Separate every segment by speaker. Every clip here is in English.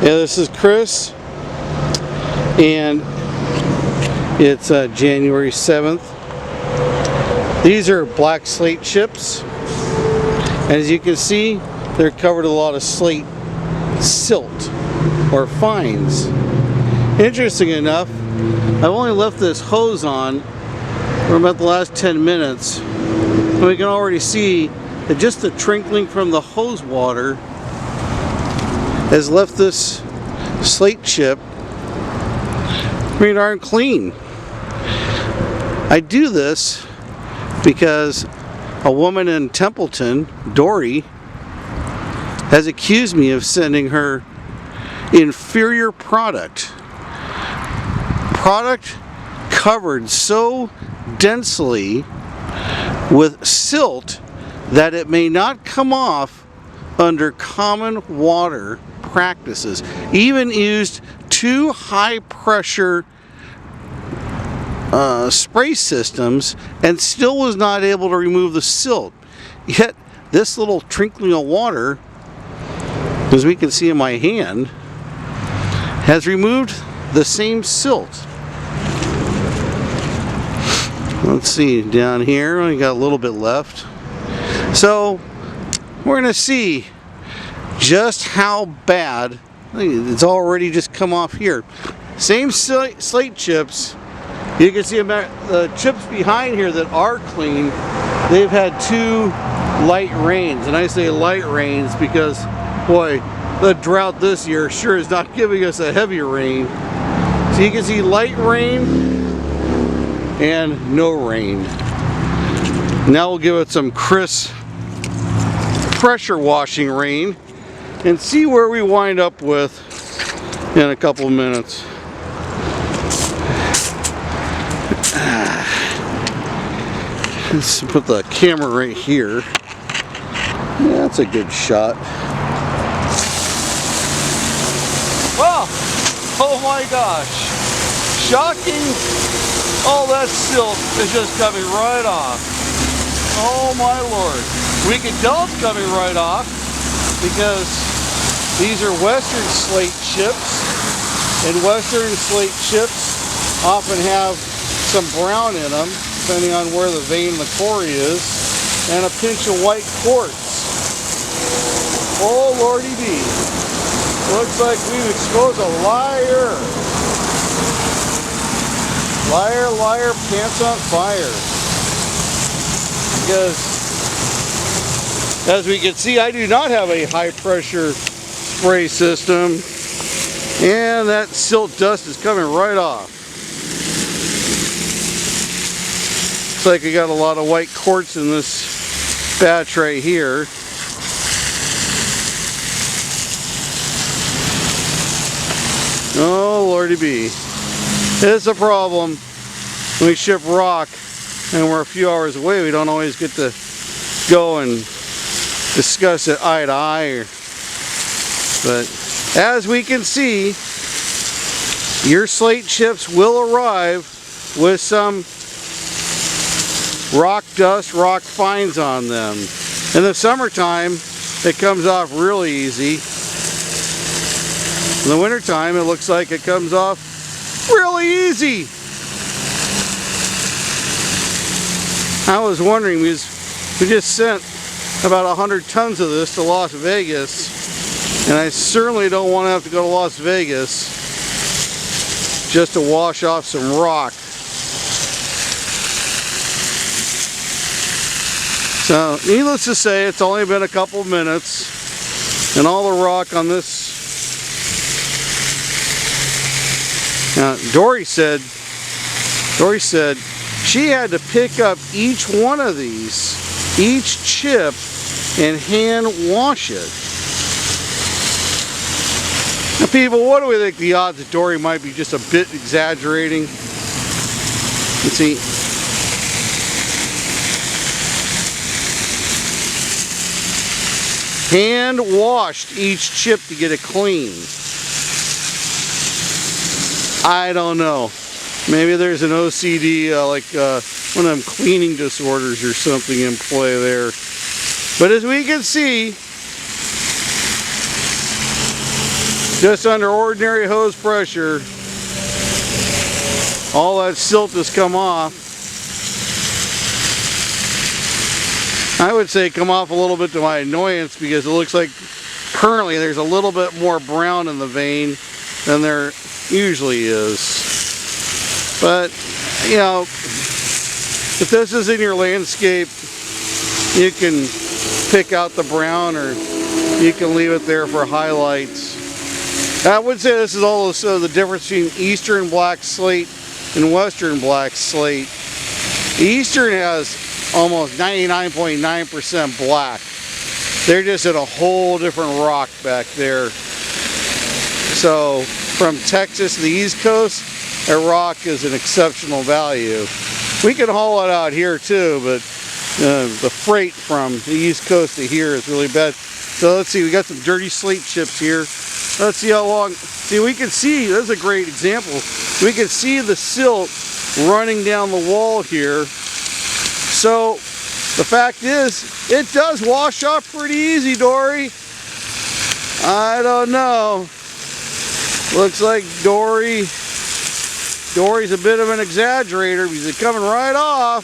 Speaker 1: Yeah, this is Chris, and it's January 7th. These are black slate chips. As you can see, they're covered with a lot of slate silt or fines. Interesting enough, I've only left this hose on for about the last 10 minutes, and we can already see that just the trickling from the hose water has left this slate chip pretty darn clean. I do this because a woman in Templeton, Dori, has accused me of sending her inferior product covered so densely with silt that it may not come off under common water practices. Even used 2 high pressure spray systems and still was not able to remove the silt. Yet this little trickling of water, as we can see in my hand, has removed the same silt. Let's see, down here, we got a little bit left. So we're going to see just how bad. It's already just come off here. Same slate chips. You can see the chips behind here that are clean. They've had 2 light rains, and I say light rains because, boy, the drought this year sure is not giving us a heavy rain. So you can see light rain and no rain. Now we'll give it some crisp pressure washing rain and see where we wind up with in a couple of minutes. Let's put the camera right here. Yeah, that's a good shot. Well, oh my gosh, shocking. All that silt is just coming right off. Oh my lord. We can tell it's coming right off because these are Western slate chips, and Western slate chips often have some brown in them, depending on where the vein in the core is, and a pinch of white quartz. Oh lordy be. Looks like we've exposed a liar. Liar, liar, pants on fire. Because, as we can see, I do not have a high pressure spray system, and that silt dust is coming right off. Looks like we got a lot of white quartz in this batch right here. Oh lordy be. It's a problem when we ship rock and we're a few hours away. We don't always get to go and discuss it eye to eye. But as we can see, your slate chips will arrive with some rock dust, rock fines on them. In the summertime, it comes off really easy. In the wintertime, it looks like it comes off really easy. I was wondering, because we just sent about 100 tons of this to Las Vegas, and I certainly don't want to have to go to Las Vegas just to wash off some rock. So, needless to say, it's only been a couple of minutes, and all the rock on this. Now, Dori said she had to pick up each one of these, each chip, and hand wash it. Now, people, what do we think the odds that Dori might be just a bit exaggerating? Let's see. Hand washed each chip to get it clean. I don't know. Maybe there's an OCD, like one of them cleaning disorders or something in play there. But as we can see, just under ordinary hose pressure, all that silt has come off. I would say come off a little bit to my annoyance, because it looks like currently there's a little bit more brown in the vein than there usually is. But, you know, if this is in your landscape, you can pick out the brown, or you can leave it there for highlights. I would say this is also the difference between Eastern black slate and Western black slate. The Eastern has almost 99.9% black. They're just at a whole different rock back there. So from Texas to the East Coast, that rock is an exceptional value. We can haul it out here too, but the freight from the East Coast to here is really bad. So let's see, we got some dirty slate chips here. Let's see how long. See, we can see, this is a great example. We can see the silt running down the wall here. So the fact is, it does wash off pretty easy, Dori. I don't know. Looks like Dori's a bit of an exaggerator, because it's coming right off.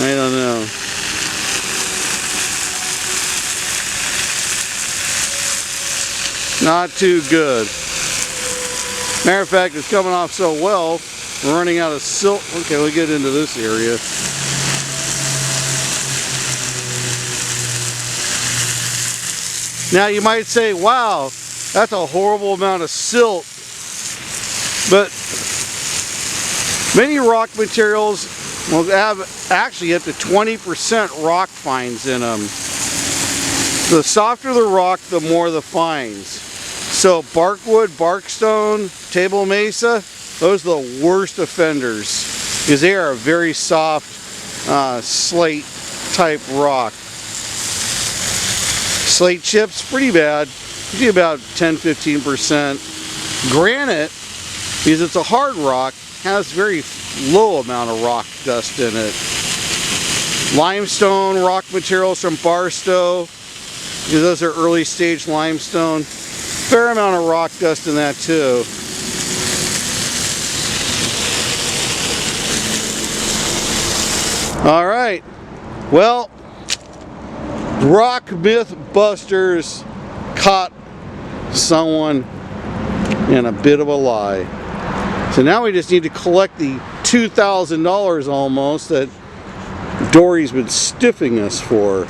Speaker 1: I don't know. Not too good. Matter of fact, it's coming off so well, we're running out of silt. Okay, we'll get into this area. Now you might say, wow, that's a horrible amount of silt. But many rock materials will have actually up to 20% rock fines in them. The softer the rock, the more the fines. So barkwood, barkstone, table mesa, those are the worst offenders, because they are a very soft slate type rock. Slate chips, pretty bad, usually about 10-15%. Granite, because it's a hard rock, has very low amount of rock dust in it. Limestone rock materials from Barstow, because those are early stage limestone. Fair amount of rock dust in that too. All right, well, Rock Myth Busters caught someone in a bit of a lie. So now we just need to collect the $2,000 almost that Dori's been stiffing us for.